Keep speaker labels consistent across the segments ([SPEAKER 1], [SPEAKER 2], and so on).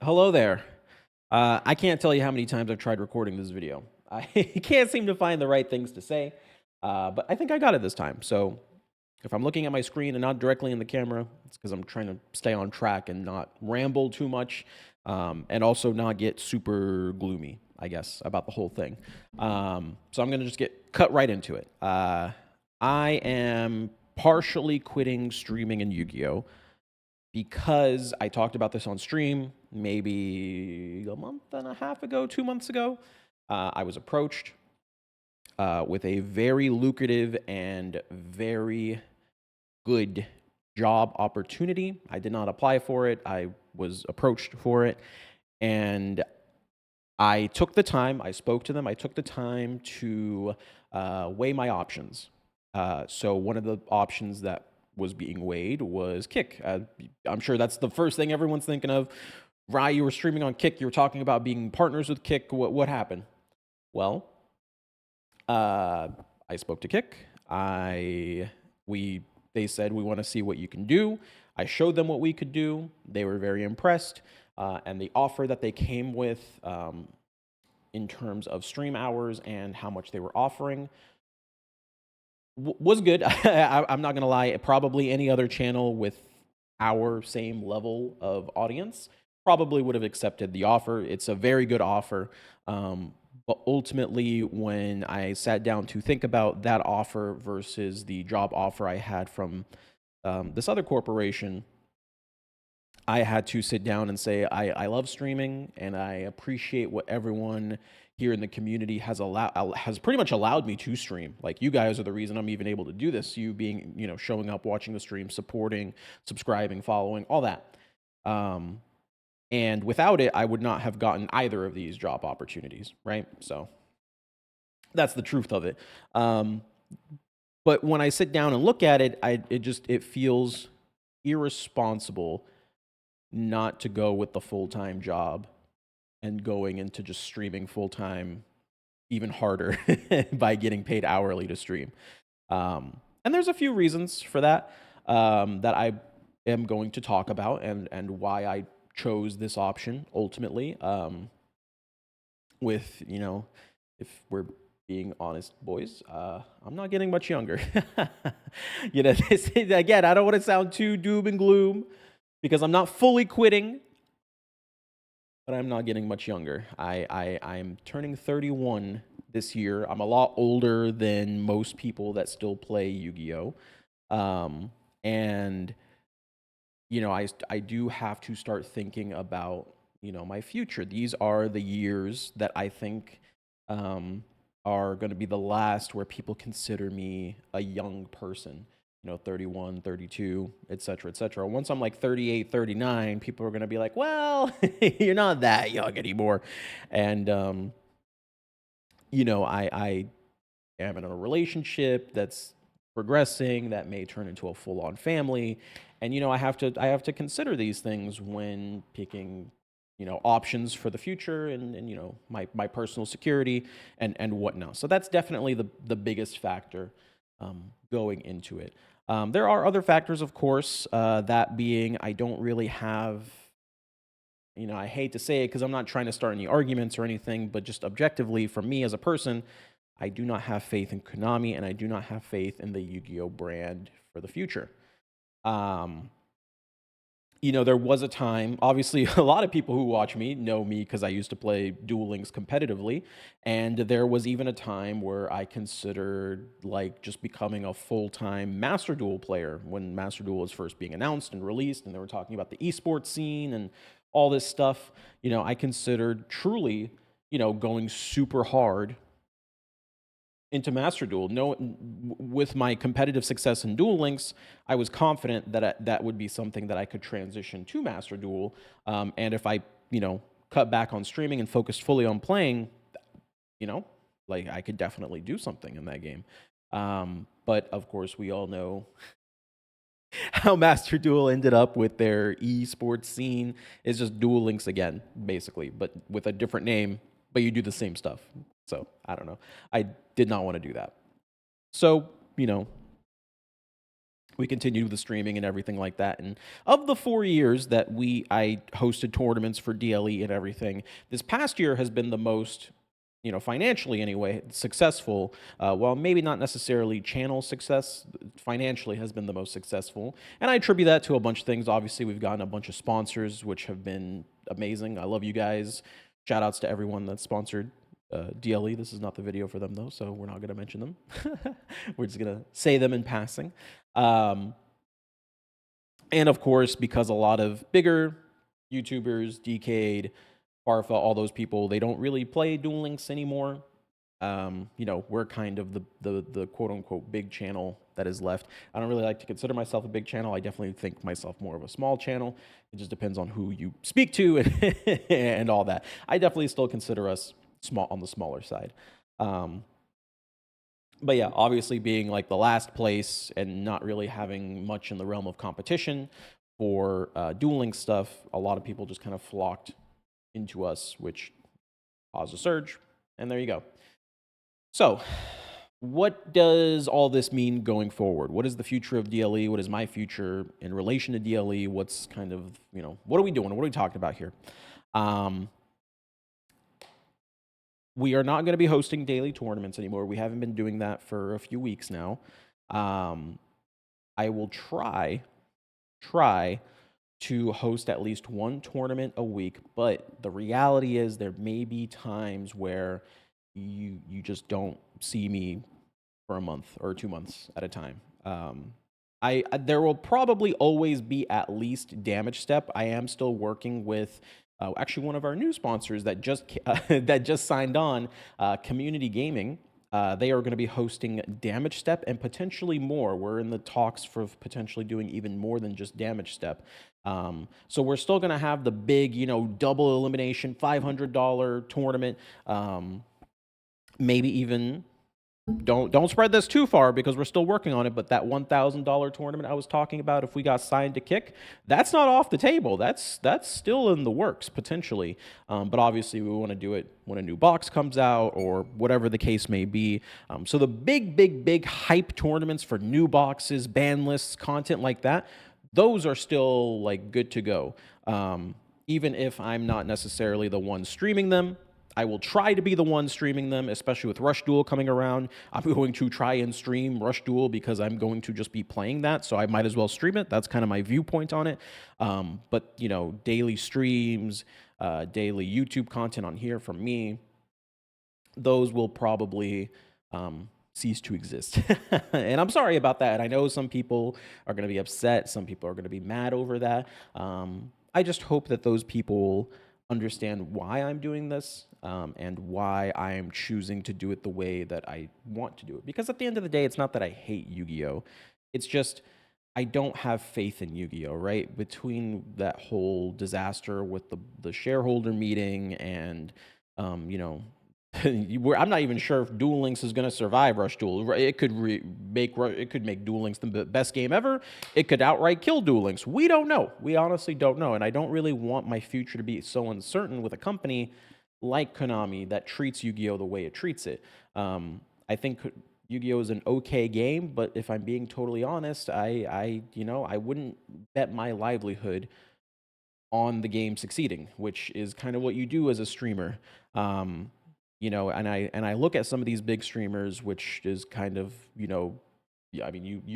[SPEAKER 1] Hello there. I can't tell you how many times I've tried recording this video. I can't seem to find the right things to say, but I think I got it this time. So if I'm looking at my screen and not directly in the camera, it's because I'm trying to stay on track and not ramble too much, and also not get super gloomy, I guess, about the whole thing. So I'm going to just get cut right into it. I am partially quitting streaming in Yu-Gi-Oh! Because I talked about this on stream maybe a month and a half ago, 2 months ago. I was approached with a very lucrative and very good job opportunity. I did not apply for it, I was approached for it. And I took the time, I spoke to them, I took the time to weigh my options. So one of the options that was being weighed was Kick. I'm sure that's the first thing everyone's thinking of. Rye, you were streaming on Kick. You were talking about being partners with Kick. What happened? Well, I spoke to Kick. They said we want to see what you can do. I showed them what we could do. They were very impressed, and the offer that they came with, in terms of stream hours and how much they were offering, was good. I'm not gonna lie. Probably any other channel with our same level of audience probably would have accepted the offer. It's a very good offer. But ultimately, when I sat down to think about that offer versus the job offer I had from this other corporation, I had to sit down and say, I love streaming and I appreciate what everyone here in the community has pretty much allowed me to stream. Like, you guys are the reason I'm even able to do this. You being, showing up, watching the stream, supporting, subscribing, following, all that. And without it, I would not have gotten either of these job opportunities, right? So that's the truth of it. But when I sit down and look at it, it feels irresponsible not to go with the full-time job and going into just streaming full-time even harder by getting paid hourly to stream. And there's a few reasons for that, that I am going to talk about, and why I chose this option ultimately. With, if we're being honest, boys, I'm not getting much younger. Again, I don't want to sound too doom and gloom because I'm not fully quitting, but I'm not getting much younger. I'm turning 31 this year. I'm a lot older than most people that still play Yu-Gi-Oh! And I do have to start thinking about my future. These are the years that I think are going to be the last where people consider me a young person. 31, 32, et cetera, et cetera. Once I'm like 38, 39, people are going to be like, well, you're not that young anymore. And, I am in a relationship that's progressing, that may turn into a full-on family. And, I have to consider these things when picking, options for the future, and my personal security and whatnot. So that's definitely the biggest factor going into it. There are other factors, of course, that being I don't really have, I hate to say it because I'm not trying to start any arguments or anything, but just objectively, for me as a person, I do not have faith in Konami, and I do not have faith in the Yu-Gi-Oh brand for the future. There was a time, obviously, a lot of people who watch me know me because I used to play Duel Links competitively. And there was even a time where I considered like just becoming a full-time Master Duel player when Master Duel was first being announced and released, and they were talking about the esports scene and all this stuff. I considered truly, going super hard into Master Duel. No, with my competitive success in Duel Links, I was confident that that would be something that I could transition to Master Duel. And if I, cut back on streaming and focused fully on playing, you know, like I could definitely do something in that game. But of course, we all know how Master Duel ended up with their esports scene. It's just Duel Links again, basically, but with a different name, but you do the same stuff. So I don't know. I did not want to do that. So, we continue the streaming and everything like that. And of the 4 years that I hosted tournaments for DLE and everything, this past year has been the most, financially anyway, successful. Well, maybe not necessarily channel success, financially has been the most successful. And I attribute that to a bunch of things. Obviously, we've gotten a bunch of sponsors, which have been amazing. I love you guys. Shout outs to everyone that's sponsored DLE. This is not the video for them, though, so we're not going to mention them. We're just going to say them in passing. And of course, because a lot of bigger YouTubers, Decade, Farfa, all those people, they don't really play Duel Links anymore. We're kind of the quote unquote big channel that is left. I don't really like to consider myself a big channel. I definitely think myself more of a small channel. It just depends on who you speak to and all that. I definitely still consider us small, on the smaller side. But yeah, obviously being like the last place and not really having much in the realm of competition for Duel Links stuff, a lot of people just kind of flocked into us, which caused a surge. And there you go. So what does all this mean going forward? What is the future of DLE? What is my future in relation to DLE? What's kind of, what are we doing? What are we talking about here? We are not going to be hosting daily tournaments anymore. We haven't been doing that for a few weeks now. I will try to host at least one tournament a week, but the reality is there may be times where you just don't see me for a month or 2 months at a time. There will probably always be at least Damage Step. I am still working with actually one of our new sponsors that just signed on, Community Gaming. They are going to be hosting Damage Step and potentially more. We're in the talks for potentially doing even more than just Damage Step. So we're still going to have the big, double elimination $500 tournament. Maybe even don't spread this too far because we're still working on it, but that $1,000 tournament I was talking about, if we got signed to Kick, that's not off the table. That's still in the works potentially. But obviously we want to do it when a new box comes out or whatever the case may be. So the big hype tournaments for new boxes, ban lists, content like that, those are still like good to go. Even if I'm not necessarily the one streaming them, I will try to be the one streaming them, especially with Rush Duel coming around. I'm going to try and stream Rush Duel because I'm going to just be playing that, so I might as well stream it. That's kind of my viewpoint on it. But, daily streams, daily YouTube content on here from me, those will probably cease to exist. And I'm sorry about that. I know some people are going to be upset. Some people are going to be mad over that. I just hope that those people understand why I'm doing this and why I'm choosing to do it the way that I want to do it. Because at the end of the day, it's not that I hate Yu-Gi-Oh! It's just I don't have faith in Yu-Gi-Oh! Right? Between that whole disaster with the shareholder meeting and, I'm not even sure if Duel Links is going to survive Rush Duel. It could make Duel Links the best game ever. It could outright kill Duel Links. We don't know. We honestly don't know, and I don't really want my future to be so uncertain with a company like Konami that treats Yu-Gi-Oh the way it treats it. I think Yu-Gi-Oh is an okay game, but if I'm being totally honest, I wouldn't bet my livelihood on the game succeeding, which is kind of what you do as a streamer. And I look at some of these big streamers, which is kind of, you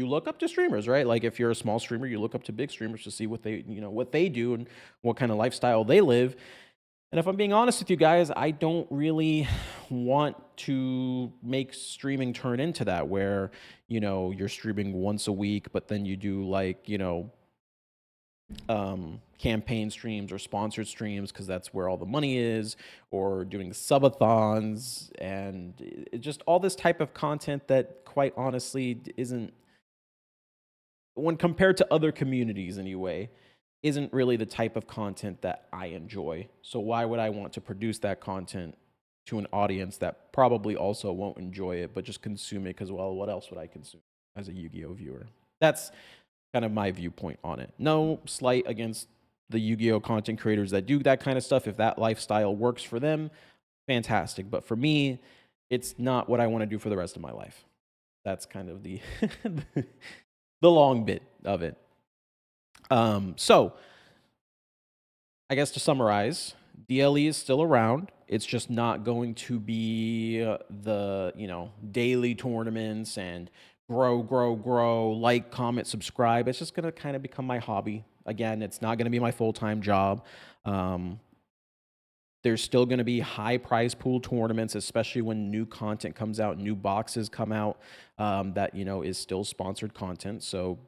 [SPEAKER 1] look up to streamers, right? Like if you're a small streamer, you look up to big streamers to see what they do and what kind of lifestyle they live. And if I'm being honest with you guys, I don't really want to make streaming turn into that where, you're streaming once a week, but then you do like, campaign streams or sponsored streams because that's where all the money is, or doing subathons and just all this type of content that quite honestly isn't, when compared to other communities anyway, isn't really the type of content that I enjoy. So why would I want to produce that content to an audience that probably also won't enjoy it, but just consume it because, well, what else would I consume as a Yu-Gi-Oh viewer? That's kind of my viewpoint on it. No slight against the Yu-Gi-Oh content creators that do that kind of stuff. If that lifestyle works for them, fantastic. But for me, it's not what I want to do for the rest of my life. That's kind of the the long bit of it. So I guess to summarize, DLE is still around. It's just not going to be the, daily tournaments and grow, like, comment, subscribe. It's just going to kind of become my hobby. Again, it's not going to be my full-time job. There's still going to be high prize pool tournaments, especially when new content comes out, new boxes come out, that, is still sponsored content. So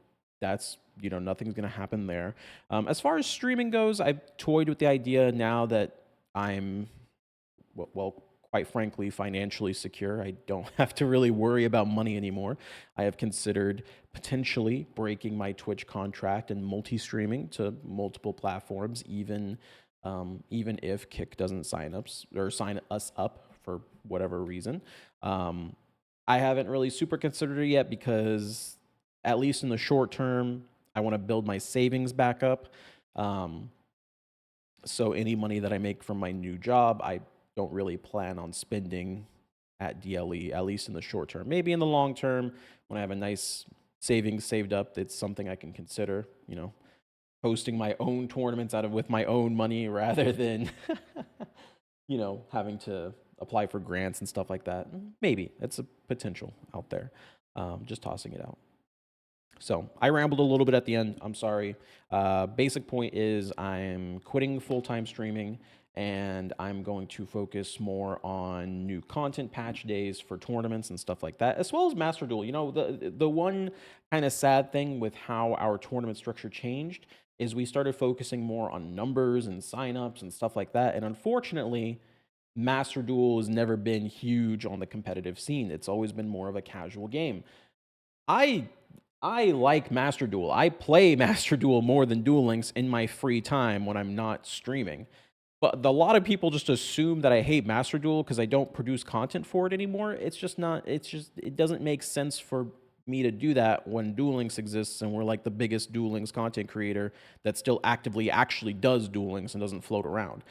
[SPEAKER 1] that's, nothing's going to happen there. As far as streaming goes, I've toyed with the idea now that I'm, well, quite frankly, financially secure. I don't have to really worry about money anymore. I have considered potentially breaking my Twitch contract and multi-streaming to multiple platforms, even if Kick doesn't sign us up for whatever reason. I haven't really super considered it yet because, at least in the short term, I want to build my savings back up. So any money that I make from my new job, I don't really plan on spending at DLE, at least in the short term. Maybe in the long term, when I have a nice savings saved up, it's something I can consider, hosting my own tournaments with my own money rather than, having to apply for grants and stuff like that. Maybe it's a potential out there. Just tossing it out. So I rambled a little bit at the end. I'm sorry. Basic point is I'm quitting full-time streaming and I'm going to focus more on new content patch days for tournaments and stuff like that, as well as Master Duel. The one kind of sad thing with how our tournament structure changed is we started focusing more on numbers and signups and stuff like that. And unfortunately, Master Duel has never been huge on the competitive scene. It's always been more of a casual game. I like Master Duel. I play Master Duel more than Duel Links in my free time when I'm not streaming. But a lot of people just assume that I hate Master Duel because I don't produce content for it anymore. It's just not, it doesn't make sense for me to do that when Duel Links exists and we're like the biggest Duel Links content creator that still actively actually does Duel Links and doesn't float around.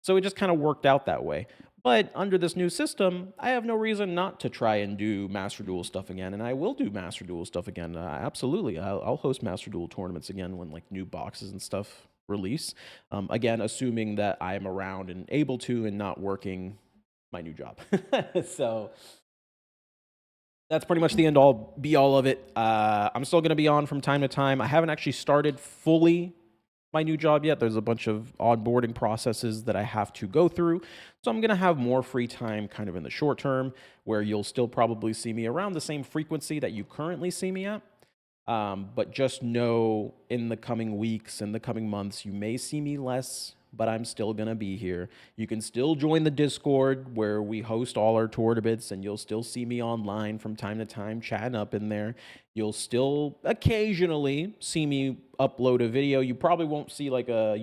[SPEAKER 1] So it just kind of worked out that way. But under this new system, I have no reason not to try and do Master Duel stuff again, and I will do Master Duel stuff again. Absolutely, I'll host Master Duel tournaments again when like new boxes and stuff release. Again, assuming that I'm around and able to, and not working my new job. So that's pretty much the end all be all of it. I'm still going to be on from time to time. I haven't actually started fully my new job yet. There's a bunch of onboarding processes that I have to go through. So I'm going to have more free time kind of in the short term, where you'll still probably see me around the same frequency that you currently see me at. But just know in the coming weeks and the coming months, you may see me less, but I'm still going to be here. You can still join the Discord where we host all our tournaments, and you'll still see me online from time to time chatting up in there. You'll still occasionally see me upload a video. You probably won't see like a,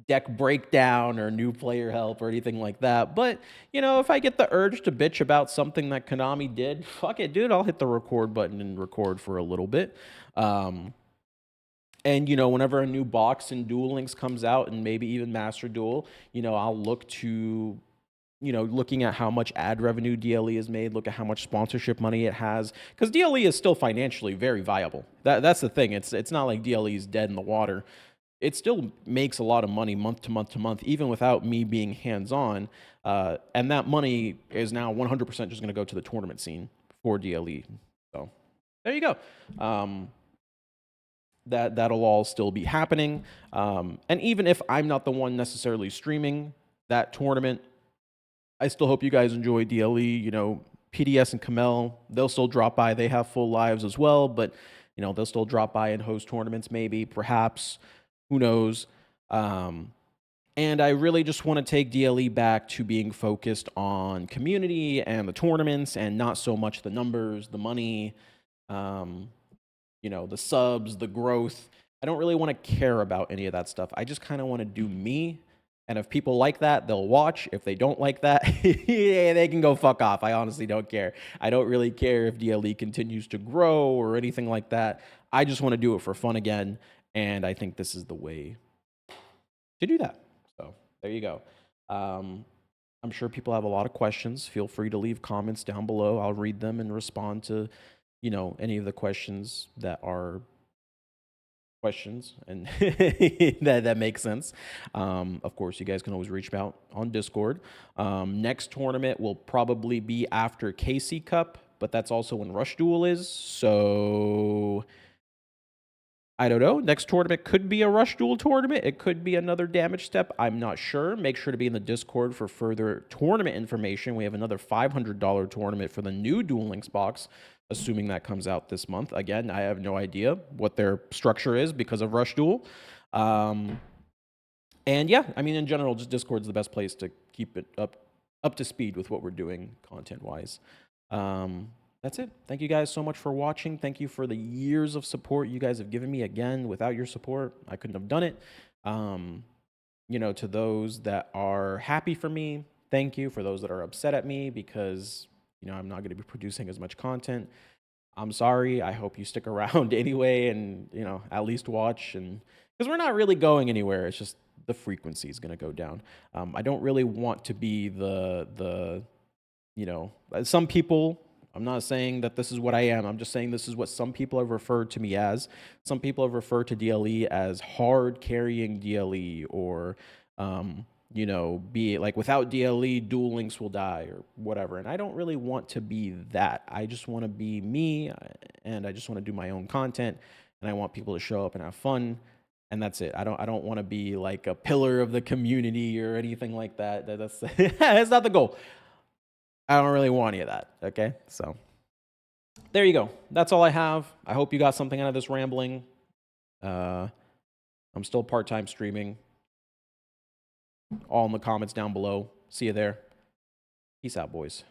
[SPEAKER 1] deck breakdown or new player help or anything like that. But, if I get the urge to bitch about something that Konami did, fuck it, dude, I'll hit the record button and record for a little bit. And, whenever a new box in Duel Links comes out, and maybe even Master Duel, I'll look to, looking at how much ad revenue DLE has made, look at how much sponsorship money it has, because DLE is still financially very viable. That's the thing. It's not like DLE is dead in the water. It still makes a lot of money month to month to month, even without me being hands-on. And that money is now 100% just going to go to the tournament scene for DLE. So there you go. That'll all still be happening. And even if I'm not the one necessarily streaming that tournament, I still hope you guys enjoy DLE. PDS and Kamel, they'll still drop by. They have full lives as well, but they'll still drop by and host tournaments, maybe, perhaps. Who knows? And I really just want to take DLE back to being focused on community and the tournaments, and not so much the numbers, the money, the subs, the growth. I don't really want to care about any of that stuff. I just kind of want to do me. And if people like that, they'll watch. If they don't like that, yeah, they can go fuck off. I honestly don't care. I don't really care if DLE continues to grow or anything like that. I just want to do it for fun again. And I think this is the way to do that. So there you go. I'm sure people have a lot of questions. Feel free to leave comments down below. I'll read them and respond to you know, any of the questions that are questions and that makes sense. Of course, you guys can always reach out on Discord. Next tournament will probably be after KC Cup, but that's also when Rush Duel is. So I don't know. Next tournament could be a Rush Duel tournament. It could be another Damage Step. I'm not sure. Make sure to be in the Discord for further tournament information. We have another $500 tournament for the new Duel Links box, assuming that comes out this month. Again, I have no idea what their structure is because of Rush Duel. And yeah, I mean, in general, just Discord's the best place to keep it up to speed with what we're doing content-wise. That's it. Thank you guys so much for watching. Thank you for the years of support you guys have given me. Again, without your support, I couldn't have done it. You know, to those that are happy for me, thank you. For those that are upset at me because, you know, I'm not going to be producing as much content, I'm sorry. I hope you stick around anyway and, you know, at least watch. And because we're not really going anywhere. It's just the frequency is going to go down. I don't really want to be you know, some people, I'm not saying that this is what I am. I'm just saying this is what some people have referred to me as. Some people have referred to DLE as hard carrying DLE or, you know, be like without DLE, Duel Links will die or whatever. And I don't really want to be that. I just want to be me and I just want to do my own content and I want people to show up and have fun. And that's it. I don't want to be like a pillar of the community or anything like that. That's that's not the goal. I don't really want any of that, okay? So there you go. That's all I have. I hope you got something out of this rambling. I'm still part-time streaming. All in the comments down below. See you there. Peace out, boys.